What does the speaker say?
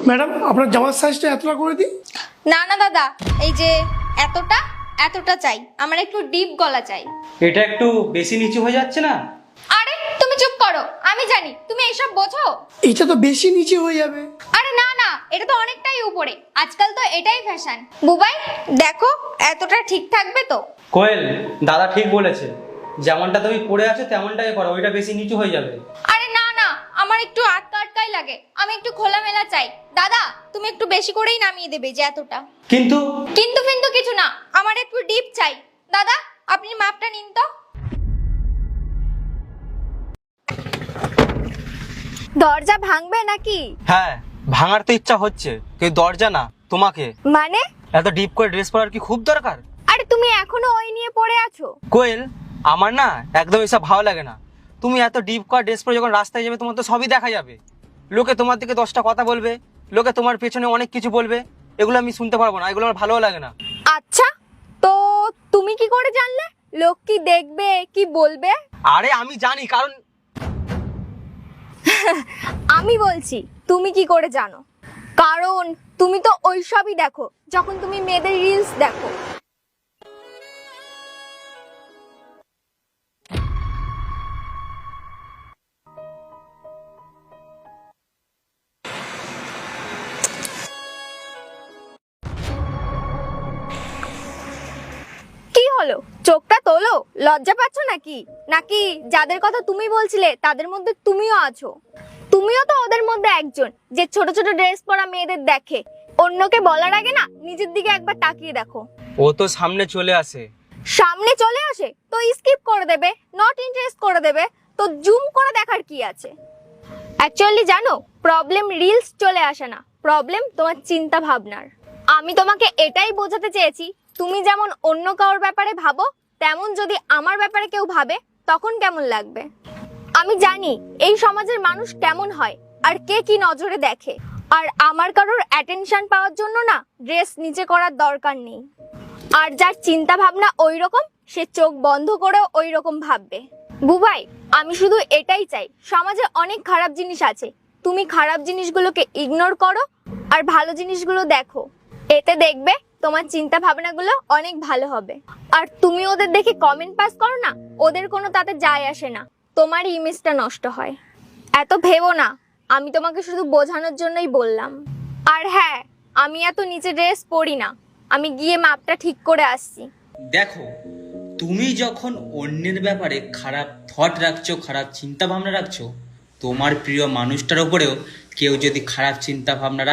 Madam আপনার জামার সাইজটা এতটা করে দিই। না না দাদা, এই যে এতটা এতটা চাই, আমার একটু ডিপ গলা চাই। এটা একটু বেশি নিচু হয়ে যাচ্ছে না? আরে তুমি চুপ করো, আমি জানি তুমি এসব বোঝো। এটা তো বেশি নিচে হয়ে যাবে। আরে না না, এটা তো অনেকটাই উপরে, আজকাল তো এটাই ফ্যাশন। বুবাই দেখো এতটা ঠিক থাকবে তো? কোয়েল, দাদা ঠিক বলেছে, যেমনটা তুমি পড়ে আছো তেমনটাই করো, ওইটা বেশি নিচু হয়ে যাবে। আরে না না, আমার একটু আটকাই লাগে, আমি একটু খোলামেলা চাই। দাদা তুমি একটু বেশি করেই নামিয়ে দেবে যে এতটা। কিন্তু কিন্তু কিন্তু কিছু না, আমার একটু ডিপ চাই। দাদা আপনি মাপটা নিন তো। দরজা ভাঙবে নাকি? হ্যাঁ, ভাঙার তো ইচ্ছা হচ্ছে, কিন্তু দরজা না, তোমাকে। মানে? এত ডিপ করে ড্রেস পরার কি খুব দরকার? আরে তুমি এখনো ওই নিয়ে পড়ে আছো? কোয়েল, আমার না একদম এসব ভালো লাগে না। তুমি এত ডিপ করে ড্রেস পরে যখন রাস্তায় যাবে, তোমার তো সবই দেখা যাবে। লোকে তোমার দিকে 10টা কথা বলবে, লোকে তোমার পেছনে অনেক কিছু বলবে, এগুলো আমি শুনতে পারবো না, এগুলো আমার ভালো লাগে না। আচ্ছা, তো তুমি কি করে জানলে লোক কি দেখবে কি বলবে? আরে আমি জানি, কারণ আমি বলছি তুমি কি করে জানো? কারণ তুমি তো ওইসবই দেখো যখন তুমি মেয়েদের রিলস দেখো। কি হলো, চোখটা তোলো, লজ্জা পাচ্ছ নাকি? নাকি যাদের কথা তুমি বলছিলে তাদের মধ্যে তুমিও আছো? তুমিও তো ওদের মধ্যে একজন যে ছোট ছোট ড্রেস পরা মেয়েদের দেখে। অন্যকে বলার আগে না নিজের দিকে একবার তাকিয়ে দেখো। ও তো সামনে চলে আসে। সামনে চলে আসে তো স্কিপ করে দেবে, নট ইন্টারেস্ট করে দেবে, তো জুম করে দেখার কি আছে? অ্যাকচুয়ালি জানো, প্রবলেম রিলস চলে আসে না, প্রবলেম তোমার চিন্তা ভাবনার। আমি তোমাকে এটাই বোঝাতে চেয়েছি, তুমি যেমন অন্য কারোর ব্যাপারে ভাবো, তেমন যদি আমার ব্যাপারে কেউ ভাবে তখন কেমন লাগবে। আমি জানি এই সমাজের মানুষ কেমন হয় আর কে কি নজরে দেখে, আর আমার কারোর অ্যাটেনশন পাওয়ার জন্য না ড্রেস নিচে করার দরকার নেই। আর যার চিন্তা ভাবনা ওই রকম, সে চোখ বন্ধ করেও ওই রকম ভাববে। বুবাই, আমি শুধু এটাই চাই, সমাজে অনেক খারাপ জিনিস আছে, তুমি খারাপ জিনিসগুলোকে ইগনোর করো আর ভালো জিনিসগুলো দেখো। এতে দেখবে তোমার চিন্তা ভাবনাগুলো অনেক ভালো হবে। আর তুমি ওদের দেখে কমেন্ট পাস করো না, ওদের কোনো তাতে যায় আসে না, তোমার ইমেজটা নষ্ট হয়। এত ভেবো না, আমি তোমাকে শুধু বোঝানোর জন্যই বললাম। আর হ্যাঁ, আমি এত নিচে ড্রেস পরি না, আমি গিয়ে মাপটা ঠিক করে আসছি। দেখো, তুমি যখন অন্যের ব্যাপারে খারাপ থট রাখছো, খারাপ চিন্তা ভাবনা রাখছো, তোমার প্রিয় মানুষটার উপরেও কেউ যদি খারাপ চিন্তা ভাবনা